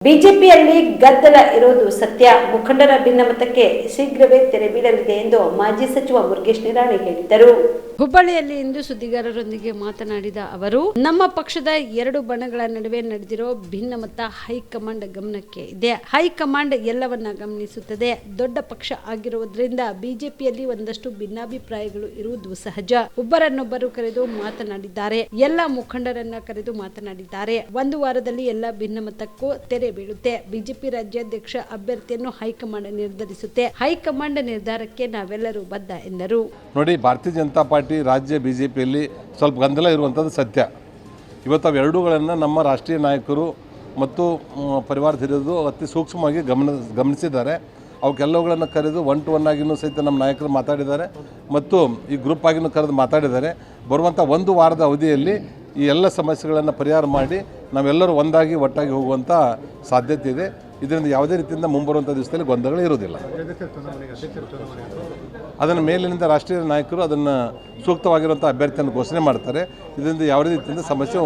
ಬಿಜೆಪಿಯಲ್ಲಿ ಗದ್ದಲ ಇರೋದು ಸತ್ಯ. ಮುಖಂಡರ ಭಿನ್ನಮತಕ್ಕೆ ಶೀಘ್ರವೇ ತೆರೆ ಬೀಳಲಿದೆ ಎಂದು ಮಾಜಿ ಸಚಿವ ಮುರುಗೇಶ್ ನಿರಾಣಿ ಹೇಳಿದರು. ಹುಬ್ಬಳ್ಳಿಯಲ್ಲಿ ಇಂದು ಸುದ್ದಿಗಾರರೊಂದಿಗೆ ಮಾತನಾಡಿದ ಅವರು, ನಮ್ಮ ಪಕ್ಷದ ಎರಡು ಬಣಗಳ ನಡುವೆ ನಡೆದಿರೋ ಭಿನ್ನಮತ ಹೈಕಮಾಂಡ್ ಗಮನಕ್ಕೆ ಇದೆ. ಹೈಕಮಾಂಡ್ ಎಲ್ಲವನ್ನ ಗಮನಿಸುತ್ತದೆ. ದೊಡ್ಡ ಪಕ್ಷ ಆಗಿರುವುದರಿಂದ ಬಿಜೆಪಿಯಲ್ಲಿ ಒಂದಷ್ಟು ಭಿನ್ನಾಭಿಪ್ರಾಯಗಳು ಇರುವುದು ಸಹಜ. ಒಬ್ಬರನ್ನೊಬ್ಬರು ಕರೆದು ಮಾತನಾಡಿದ್ದಾರೆ. ಎಲ್ಲ ಮುಖಂಡರನ್ನ ಕರೆದು ಮಾತನಾಡಿದ್ದಾರೆ. ಒಂದು ವಾರದಲ್ಲಿ ಎಲ್ಲ ಭಿನ್ನಮತಕ್ಕೂ ತೆರೆ ಬೀಳುತ್ತೆ. ಬಿಜೆಪಿ ರಾಜ್ಯಾಧ್ಯಕ್ಷ ಅಭ್ಯರ್ಥಿಯನ್ನು ಹೈಕಮಾಂಡ್ ನಿರ್ಧರಿಸುತ್ತೆ. ಹೈಕಮಾಂಡ್ ನಿರ್ಧಾರಕ್ಕೆ ನಾವೆಲ್ಲರೂ ಬದ್ಧ ಎಂದರು. ನೋಡಿ, ಭಾರತೀಯ ಜನತಾ ಪಾರ್ಟಿ ರಾಜ್ಯ ಬಿಜೆಪಿಯಲ್ಲಿ ಸ್ವಲ್ಪ ಗೊಂದಲ ಇರುವಂಥದ್ದು ಸತ್ಯ. ಇವತ್ತು ಅವೆರಡೂಗಳನ್ನು ನಮ್ಮ ರಾಷ್ಟ್ರೀಯ ನಾಯಕರು ಮತ್ತು ಪರಿವಾರ ಹಿರಿಯರು ಅತಿ ಸೂಕ್ಷ್ಮವಾಗಿ ಗಮನಿಸಿದ್ದಾರೆ. ಅವಕ್ಕೆಲ್ಲವುಗಳನ್ನು ಕರೆದು 1 to 1 ಆಗಿನೂ ಸಹಿತ ನಮ್ಮ ನಾಯಕರು ಮಾತಾಡಿದ್ದಾರೆ ಮತ್ತು ಈ ಗ್ರೂಪ್ ಆಗಿನೂ ಕರೆದು ಮಾತಾಡಿದ್ದಾರೆ. ಬರುವಂಥ ಒಂದು ವಾರದ ಅವಧಿಯಲ್ಲಿ ಈ ಎಲ್ಲ ಸಮಸ್ಯೆಗಳನ್ನು ಪರಿಹಾರ ಮಾಡಿ ನಾವೆಲ್ಲರೂ ಒಂದಾಗಿ ಒಟ್ಟಾಗಿ ಹೋಗುವಂಥ ಸಾಧ್ಯತೆ ಇದೆ. ಇದರಿಂದ ಯಾವುದೇ ರೀತಿಯಿಂದ ಮುಂಬರುವಂಥ ದಿವಸದಲ್ಲಿ ಗೊಂದಲಗಳು ಇರುವುದಿಲ್ಲ. ಅದನ್ನು ಮೇಲಿನಿಂದ ರಾಷ್ಟ್ರೀಯ ನಾಯಕರು ಅದನ್ನು ಸೂಕ್ತವಾಗಿರುವಂಥ ಅಭ್ಯರ್ಥಿಯನ್ನು ಘೋಷಣೆ ಮಾಡ್ತಾರೆ. ಇದರಿಂದ ಯಾವುದೇ ರೀತಿಯಿಂದ ಸಮಸ್ಯೆ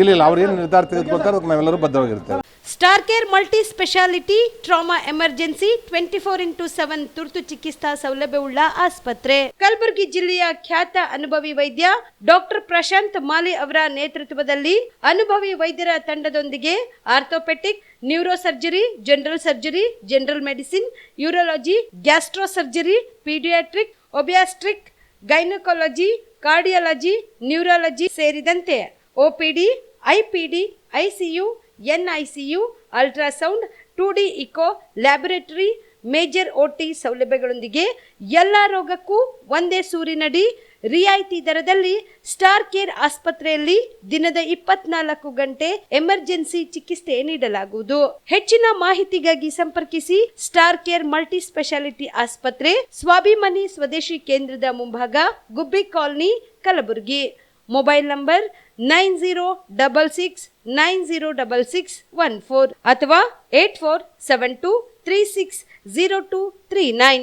ಇಲ್ಲ. ಅವ್ರು ಏನು ನಿರ್ಧಾರ ತೆಗೆದುಕೊಳ್ತಾರೆ ಅದಕ್ಕೆ ನಾವೆಲ್ಲರೂ ಬದ್ಧವಾಗಿರ್ತೇವೆ. Star care multi speciality trauma emergency 24x7 ತುರ್ತು ಚಿಕಿತ್ಸಾ ಸೌಲಭ್ಯವುಳ್ಳ ಆಸ್ಪತ್ರೆ. ಕಲಬುರಗಿ ಜಿಲ್ಲೆಯ ಖ್ಯಾತ ಅನುಭವಿ ವೈದ್ಯ ಡಾಕ್ಟರ್ ಪ್ರಶಾಂತ್ ಮಾಲಿ ಅವರ ನೇತೃತ್ವದಲ್ಲಿ ಅನುಭವಿ ವೈದ್ಯರ ತಂಡದೊಂದಿಗೆ orthopaedic, neuro surgery, general surgery, general medicine, urology, gastro surgery, paediatric, obstetric, gynaecology, cardiology, neurology ಸೇರಿದಂತೆ OPD, IPD, ICU, NICU, ultrasound, 2D echo, laboratory, major OT ಸೌಲಭ್ಯಗಳೊಂದಿಗೆ ಎಲ್ಲ ರೋಗಕ್ಕೂ ಒಂದೇ ಸೂರಿನಡಿ ರಿಯಾಯಿತಿ ದರದಲ್ಲಿ ಸ್ಟಾರ್ ಕೇರ್ ಆಸ್ಪತ್ರೆಯಲ್ಲಿ ದಿನದ 24 ಗಂಟೆ ಎಮರ್ಜೆನ್ಸಿ ಚಿಕಿತ್ಸೆ ನೀಡಲಾಗುವುದು. ಹೆಚ್ಚಿನ ಮಾಹಿತಿಗಾಗಿ ಸಂಪರ್ಕಿಸಿ ಸ್ಟಾರ್ ಕೇರ್ ಮಲ್ಟಿ ಸ್ಪೆಷಾಲಿಟಿ ಆಸ್ಪತ್ರೆ, ಸ್ವಾಭಿಮಾನಿ ಸ್ವದೇಶಿ ಕೇಂದ್ರದ ಮುಂಭಾಗ, ಗುಬ್ಬಿ ಕಾಲನಿ, ಕಲಬುರಗಿ. ಮೊಬೈಲ್ ನಂಬರ್ 9066906614 ಅಥವಾ 8472360239.